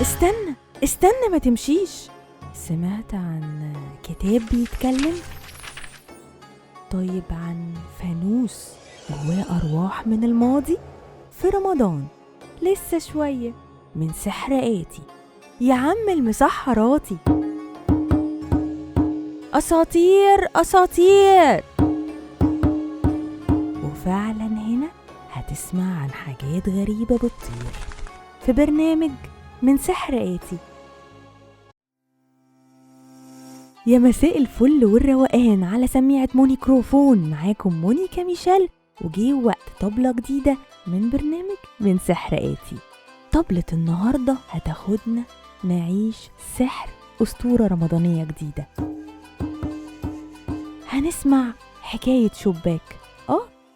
استنى استنى ما تمشيش. سمعت عن كتاب بيتكلم؟ طيب عن فانوس جواه أرواح من الماضي في رمضان لسه شوية من سحر آتي. يا عم المسحراتي، أساطير أساطير. وفعلا هنا هتسمع عن حاجات غريبة بتطير في برنامج من سحر آتي. يا مساء الفل والروقان على سميعة مونيكروفون، معاكم مونيكا ميشيل، وجي وقت طبلة جديدة من برنامج من سحر آتي. طبلة النهاردة هتاخدنا نعيش سحر أسطورة رمضانية جديدة. هنسمع حكاية شباك،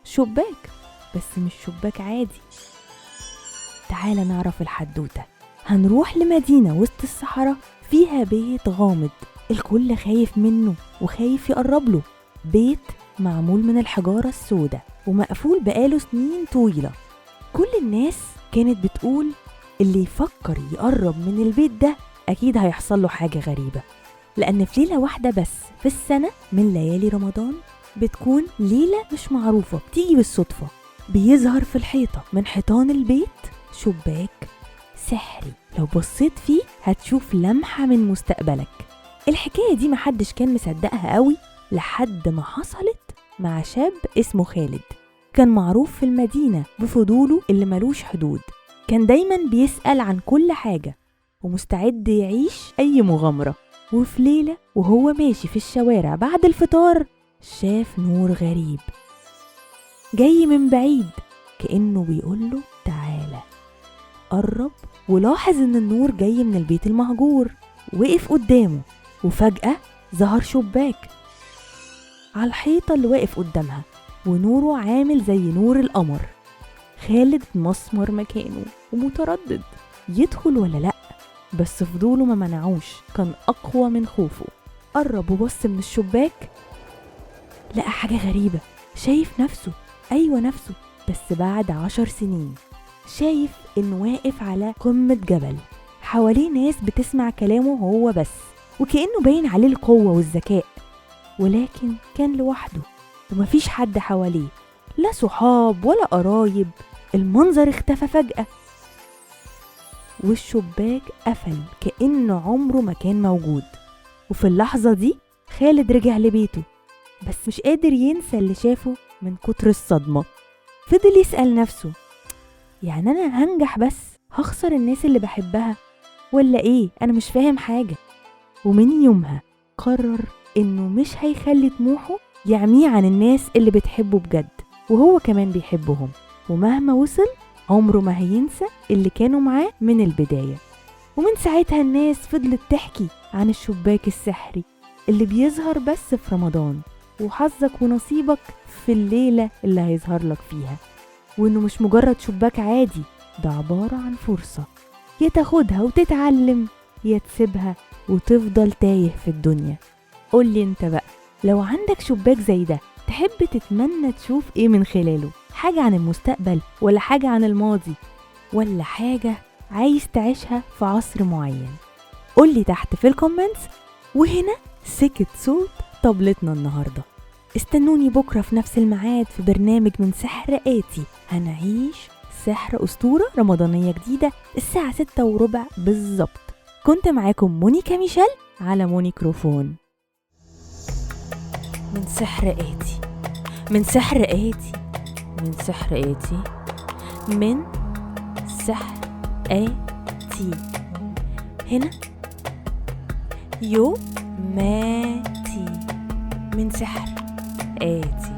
شباك، بس مش شباك عادي. تعالى نعرف الحدوتة. هنروح لمدينة وسط الصحراء فيها بيت غامض، الكل خايف منه وخايف يقرب له. بيت معمول من الحجارة السوداء ومقفول بقاله سنين طويلة. كل الناس كانت بتقول اللي يفكر يقرب من البيت ده أكيد هيحصل له حاجة غريبة، لأن في ليلة واحدة بس في السنة من ليالي رمضان بتكون ليلة مش معروفة، بتيجي بالصدفة. بيظهر في الحيطة من حيطان البيت شباك سحري، لو بصيت فيه هتشوف لمحة من مستقبلك. الحكاية دي محدش كان مصدقها قوي لحد ما حصلت مع شاب اسمه خالد. كان معروف في المدينة بفضوله اللي ملوش حدود، كان دايما بيسأل عن كل حاجة ومستعد يعيش أي مغامرة. وفي ليلة وهو ماشي في الشوارع بعد الفطار شاف نور غريب جاي من بعيد، كأنه بيقوله تعالى. قرب ولاحظ ان النور جاي من البيت المهجور. وقف قدامه وفجأة ظهر شباك على الحيطة اللي واقف قدامها، ونوره عامل زي نور القمر. خالد مسمر مكانه ومتردد يدخل ولا لأ، بس فضوله ما منعوش، كان أقوى من خوفه. قرب وبص من الشباك، لقى حاجة غريبة. شايف نفسه، أيوة نفسه، بس بعد 10 سنين. شايف إنه واقف على قمة جبل، حواليه ناس بتسمع كلامه هو بس، وكأنه باين عليه القوة والذكاء، ولكن كان لوحده ومفيش حد حواليه، لا صحاب ولا قرايب. المنظر اختفى فجأة والشباك قفل كأنه عمره ما كان موجود. وفي اللحظة دي خالد رجع لبيته، بس مش قادر ينسى اللي شافه من كتر الصدمة. فضل يسأل نفسه، يعني أنا هنجح بس هخسر الناس اللي بحبها ولا إيه؟ أنا مش فاهم حاجة. ومن يومها قرر إنه مش هيخلي طموحه يعميه عن الناس اللي بتحبه بجد، وهو كمان بيحبهم. ومهما وصل عمره ما هينسى اللي كانوا معاه من البداية. ومن ساعتها الناس فضلت تحكي عن الشباك السحري اللي بيظهر بس في رمضان، وحظك ونصيبك في الليلة اللي هيظهر لك فيها. وإنه مش مجرد شباك عادي، ده عبارة عن فرصة يا تاخدها وتتعلم، يا تسيبها وتفضل تايه في الدنيا. قولي انت بقى، لو عندك شباك زي ده تحب تتمنى تشوف ايه من خلاله؟ حاجة عن المستقبل ولا حاجة عن الماضي ولا حاجة عايز تعيشها في عصر معين؟ قولي تحت في الكومنتس. وهنا سكت صوت طبلتنا النهاردة. استنوني بكرة في نفس الميعاد في برنامج من سحر آتي، هنعيش سحر أسطورة رمضانية جديدة الساعة 6:15 بالظبط. كنت معاكم مونيكا ميشيل على مونيكروفون. من سحر آتي، من سحر آتي، من سحر آتي، من سحر آتي. هنا يوماتي من سحر آتي.